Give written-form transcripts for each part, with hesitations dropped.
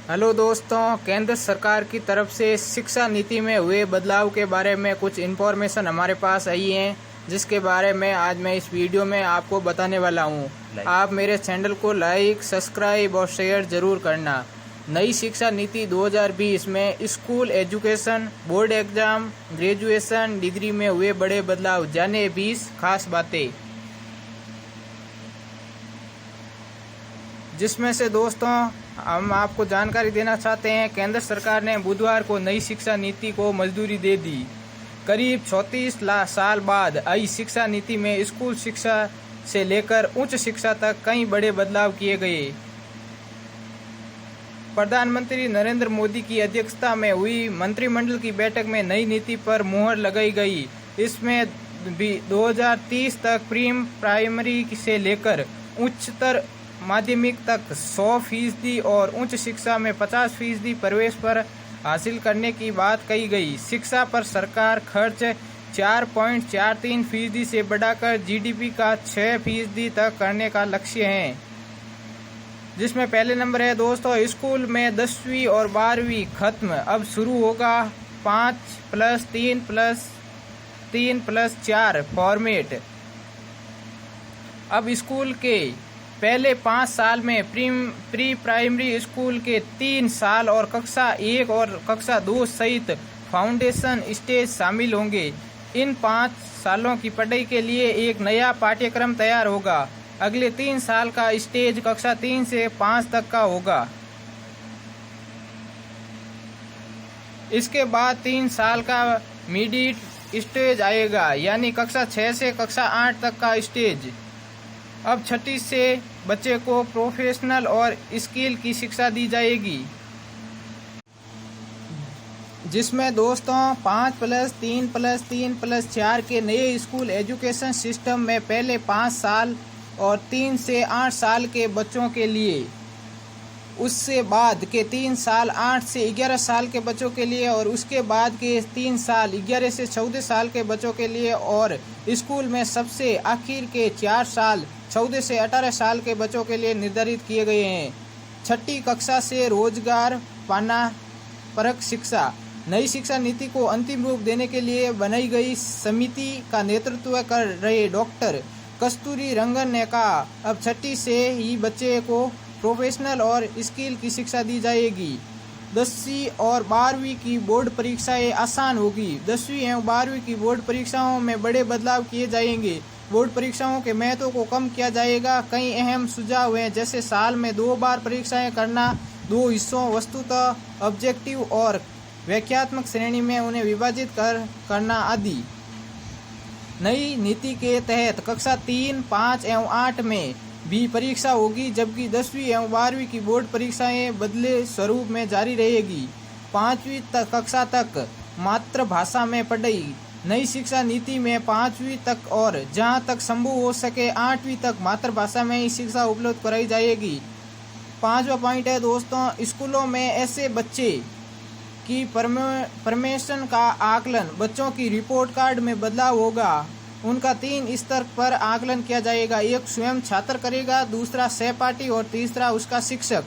Hello दोस्तों, केंद्र सरकार की तरफ से शिक्षा नीति में हुए बदलाव के बारे में कुछ इन्फॉर्मेशन हमारे पास आई है, जिसके बारे में आज मैं इस वीडियो में आपको बताने वाला हूं। आप मेरे चैनल को लाइक, सब्सक्राइब और शेयर ज़रूर करना। नई शिक्षा नीति 2020 में school education, board exam, graduation, degree में हुए बड़े बदलाव, जाने 20 खास बातें, जिसमें से दोस्तों हम आपको जानकारी देना चाहते हैं। केंद्र सरकार ने बुधवार को नई शिक्षा नीति को मंजूरी दे दी। करीब 34 साल बाद आई शिक्षा नीति में स्कूल शिक्षा से लेकर उच्च शिक्षा तक कई बड़े बदलाव किए गए। प्रधानमंत्री नरेंद्र मोदी की अध्यक्षता में हुई मंत्रिमंडल की बैठक में नई नीति पर मुहर लगाई गई। इसमें 2030 तक प्री प्राइमरी से लेकर उच्चतर माध्यमिक तक 100% और उच्च शिक्षा में 50% प्रवेश पर हासिल करने की बात कही गई। शिक्षा पर सरकार खर्च 4.43% से बढ़ाकर जीडीपी का 6% तक करने का लक्ष्य है, जिसमें पहले नंबर है दोस्तों, स्कूल में 10वीं और 12वीं खत्म। अब शुरू होगा 5+3+3+4 फॉर्मेट। अब स्कूल के पहले 5 साल में प्री प्राइमरी स्कूल के 3 साल और कक्षा 1 और कक्षा 2 सहित फाउंडेशन स्टेज शामिल होंगे। इन 5 सालों की पढ़ाई के लिए एक नया पाठ्यक्रम तैयार होगा। अगले 3 साल का स्टेज कक्षा 3 से 5 तक का होगा। इसके बाद 3 साल का मिडिल स्टेज आएगा, यानी कक्षा 6 से कक्षा 8 तक का स्टेज। अब 6ठी से बच्चे को प्रोफेशनल और स्किल की शिक्षा दी जाएगी, जिसमें दोस्तों 5+3+3+4 के नए स्कूल एजुकेशन सिस्टम में पहले 5 साल और 3 से 8 साल के बच्चों के लिए, उससे बाद के 3 साल 8 से 11 साल के बच्चों के लिए, और उसके बाद के 3 साल 11 से 14 साल के बच्चों के लिए, और स्कूल में सबसे आखिर के 4 साल 14 से 18 साल के बच्चों के लिए निर्धारित किए गए हैं। 6ठी कक्षा से रोजगार पाना परक शिक्षा। नई शिक्षा नीति को अंतिम रूप देने के लिए बनाई गई समिति का नेतृत्व कर रहे डॉक्टर कस्तूरी रंगन ने कहा, अब 6ठी से ही बच्चे को प्रोफेशनल और स्किल की शिक्षा दी जाएगी। 10वीं और 12वीं की बोर्ड परीक्षाएं आसान होगी। 10वीं एवं 12वीं की बोर्ड परीक्षाओं में बड़े बदलाव किए जाएंगे। बोर्ड परीक्षाओं के महत्व को कम किया जाएगा। कई अहम सुझाव हैं, जैसे साल में 2 बार परीक्षाएं करना, 2 हिस्सों वस्तुतः ऑब्जेक्टिव और व्याख्यात्मक श्रेणी में उन्हें विभाजित करना आदि। नई नीति के तहत कक्षा 3, 5 एवं 8 में भी परीक्षा होगी, जबकि 10वीं एवं 12वीं की बोर्ड परीक्षाएं बदले स्वरूप में जारी रहेगी। 5वीं कक्षा तक मातृभाषा में पढ़ाई। नई शिक्षा नीति में 5वीं तक और जहां तक संभव हो सके 8वीं तक मातृभाषा में ही शिक्षा उपलब्ध कराई जाएगी। 5वां पॉइंट है दोस्तों, स्कूलों में ऐसे बच्चे की परमिशन का आकलन। बच्चों की रिपोर्ट कार्ड में बदलाव होगा। उनका 3 स्तर पर आकलन किया जाएगा। एक स्वयं छात्र करेगा, दूसरा सहपाठी और तीसरा उसका शिक्षक।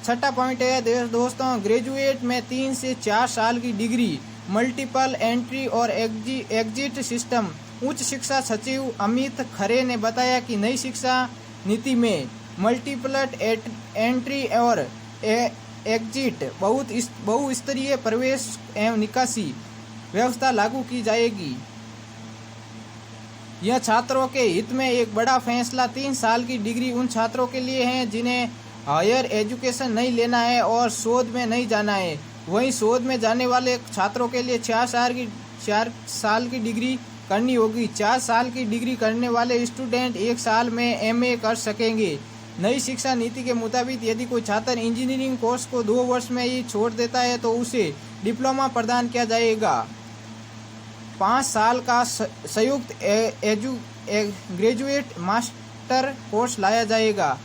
6ठा पॉइंट है दोस्तों, ग्रेजुएट में 3 से 4 साल की डिग्री, मल्टीपल एंट्री और एग्जिट सिस्टम। उच्च शिक्षा सचिव अमित खरे ने बताया कि नई शिक्षा नीति में मल्टीपल एंट्री और एग्जिट बहुस्तरीय प्रवेश एवं निकासी व्यवस्था लागू की जाएगी। यह छात्रों के हित में एक बड़ा फैसला। 3 साल की डिग्री उन छात्रों के लिए है जिन्हें हायर एजुकेशन नहीं लेना है और शोध में नहीं जाना है। वहीं शोध में जाने वाले छात्रों के लिए 4 साल की डिग्री करनी होगी। 4 साल की डिग्री करने वाले स्टूडेंट 1 साल में एमए कर सकेंगे। नई शिक्षा नीति के मुताबिक यदि कोई छात्र इंजीनियरिंग कोर्स को 2 वर्ष में ही छोड़ देता है तो उसे डिप्लोमा प्रदान किया जाएगा। 5 साल का संयुक्त ग्रेजुएट मास्टर कोर्स लाया जाएगा।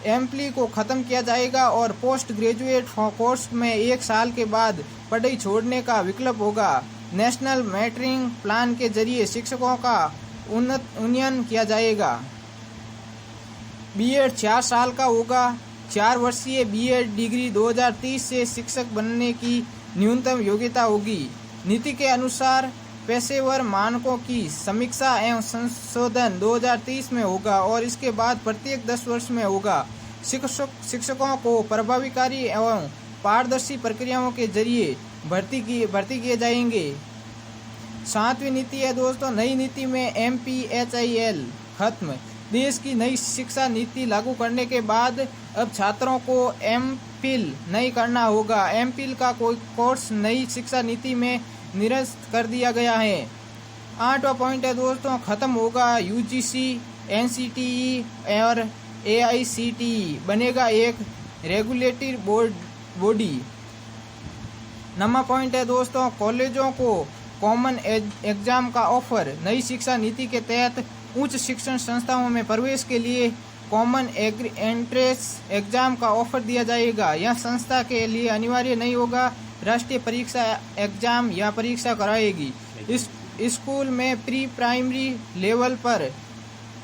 एमप्ली को ख़त्म किया जाएगा और पोस्ट ग्रेजुएट कोर्स में 1 साल के बाद पढ़ाई छोड़ने का विकल्प होगा। नेशनल मेंटरिंग प्लान के जरिए शिक्षकों का उन्नयन किया जाएगा। बीएड 4 साल का होगा 4 वर्षीय बीएड डिग्री 2030 से शिक्षक बनने की न्यूनतम योग्यता होगी। नीति के अनुसार पेशेवर मानकों की समीक्षा एवं संशोधन 2030 में होगा और इसके बाद प्रत्येक 10 वर्ष में होगा। शिक्षकों को प्रभावकारी एवं पारदर्शी प्रक्रियाओं के जरिए भर्ती किए जाएंगे। 7वीं नीति है दोस्तों, नई नीति में MPHIL खत्म। देश की नई शिक्षा नीति लागू करने के बाद अब छात्रों को MPhil नहीं करना होगा। MPhil का कोई कोर्स नई शिक्षा नीति में निरस्त कर दिया गया है। 8वां पॉइंट है दोस्तों, खत्म होगा UGC, NCTE और AICTE, बनेगा एक रेगुलेटरी बॉडी। 9वां पॉइंट है दोस्तों, कॉलेजों को कॉमन एग्जाम का ऑफर। नई शिक्षा नीति के तहत उच्च शिक्षण संस्थाओं में प्रवेश के लिए कॉमन एंट्रेंस एग्जाम का ऑफर दिया जाएगा। यह संस्था के लिए अनिवार्य नहीं होगा। राष्ट्रीय परीक्षा एग्जाम या परीक्षा कराएगी। इस स्कूल में प्री प्राइमरी लेवल पर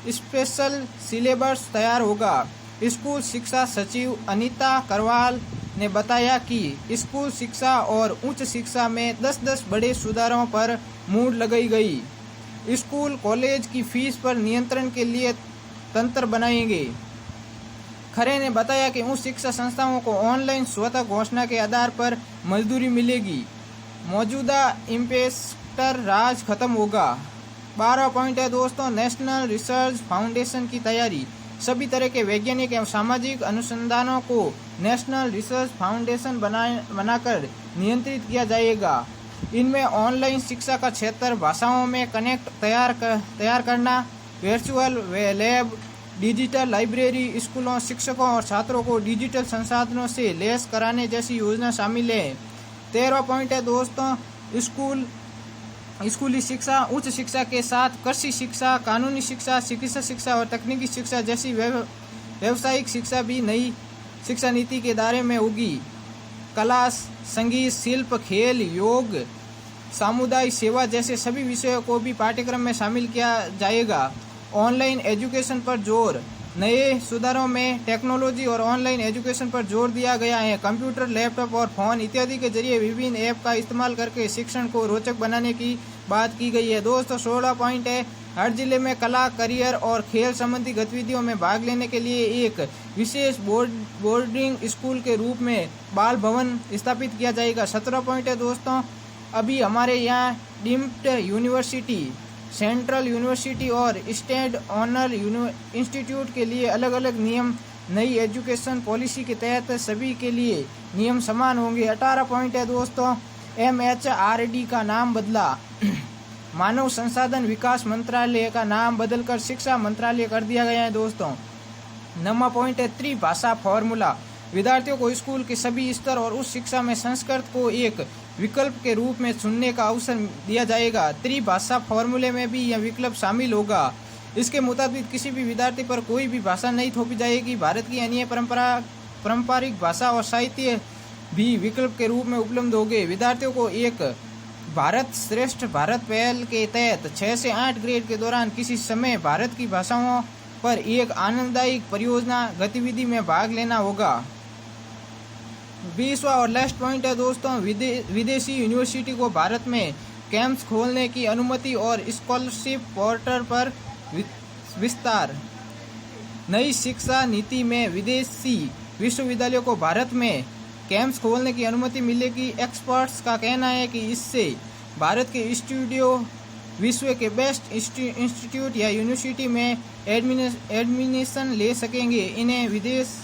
स्पेशल सिलेबस तैयार होगा। स्कूल शिक्षा सचिव अनीता करवाल ने बताया कि स्कूल शिक्षा और उच्च शिक्षा में 10-10 बड़े सुधारों पर मुहर लगाई गई। स्कूल कॉलेज की फीस पर नियंत्रण के लिए तंत्र बनाएंगे। खरे ने बताया कि उच्च शिक्षा संस्थाओं को ऑनलाइन स्वतः घोषणा के आधार पर मजदूरी मिलेगी। मौजूदा इंस्पेक्टर राज खत्म होगा। 12वां पॉइंट है दोस्तों, नेशनल रिसर्च फाउंडेशन की तैयारी। सभी तरह के वैज्ञानिक एवं सामाजिक अनुसंधानों को नेशनल रिसर्च फाउंडेशन बनाकर नियंत्रित किया जाएगा। इनमें ऑनलाइन शिक्षा का क्षेत्र, भाषाओं में कनेक्ट तैयार करना, वर्चुअल लैब, डिजिटल लाइब्रेरी, स्कूलों, शिक्षकों और छात्रों को डिजिटल संसाधनों से लैस कराने जैसी योजना शामिल है। 13वां पॉइंट है दोस्तों, स्कूली शिक्षा, उच्च शिक्षा के साथ कृषि शिक्षा, कानूनी शिक्षा, चिकित्सा शिक्षा और तकनीकी शिक्षा जैसी व्यावसायिक शिक्षा भी नई शिक्षा नीति के दायरे में होगी। कला, संगीत, शिल्प, खेल, योग, सामुदायिक सेवा जैसे सभी विषयों को भी पाठ्यक्रम में शामिल किया जाएगा। ऑनलाइन एजुकेशन पर जोर। नए सुधारों में टेक्नोलॉजी और ऑनलाइन एजुकेशन पर जोर दिया गया है। कंप्यूटर, लैपटॉप और फोन इत्यादि के जरिए विभिन्न ऐप का इस्तेमाल करके शिक्षण को रोचक बनाने की बात की गई है। दोस्तों 16वां पॉइंट है, हर जिले में कला, करियर और खेल संबंधी गतिविधियों में भाग लेने के लिए एक विशेष बोर्डिंग स्कूल के रूप में बाल भवन स्थापित किया जाएगा। 17वां पॉइंट है दोस्तों, अभी हमारे यहाँ डीम्ड यूनिवर्सिटी, सेंट्रल यूनिवर्सिटी और स्टेट ऑनर इंस्टीट्यूट के लिए अलग अलग नियम। नई एजुकेशन पॉलिसी के तहत सभी के लिए नियम समान होंगे। 18 पॉइंट है दोस्तों, MHRD का नाम बदला। मानव संसाधन विकास मंत्रालय का नाम बदलकर शिक्षा मंत्रालय कर दिया गया है दोस्तों। 9वां पॉइंट है, त्रिभाषा फॉर्मूला। विद्यार्थियों को स्कूल के सभी स्तर और उच्च शिक्षा में संस्कृत को एक विकल्प के रूप में चुनने का अवसर दिया जाएगा। त्रिभाषा फॉर्मूले में भी यह विकल्प शामिल होगा। इसके मुताबिक किसी भी विद्यार्थी पर कोई भी भाषा नहीं थोपी जाएगी। भारत की अन्य पारंपरिक भाषा और साहित्य भी विकल्प के रूप में उपलब्ध होंगे। विद्यार्थियों को एक भारत श्रेष्ठ भारत पहल के तहत 6 से 8 ग्रेड के दौरान किसी समय भारत की भाषाओं पर एक आनंददायक परियोजना गतिविधि में भाग लेना होगा। 20वां और लास्ट पॉइंट है दोस्तों, विदेशी यूनिवर्सिटी को भारत में कैंप्स खोलने की अनुमति और स्कॉलरशिप पोर्टल पर विस्तार। नई शिक्षा नीति में विदेशी विश्वविद्यालयों को भारत में कैंप्स खोलने की अनुमति मिलेगी। एक्सपर्ट्स का कहना है कि इससे भारत के स्टूडियो विश्व के बेस्ट इंस्टीट्यूट या यूनिवर्सिटी में एडमिशन ले सकेंगे। इन्हें विदेश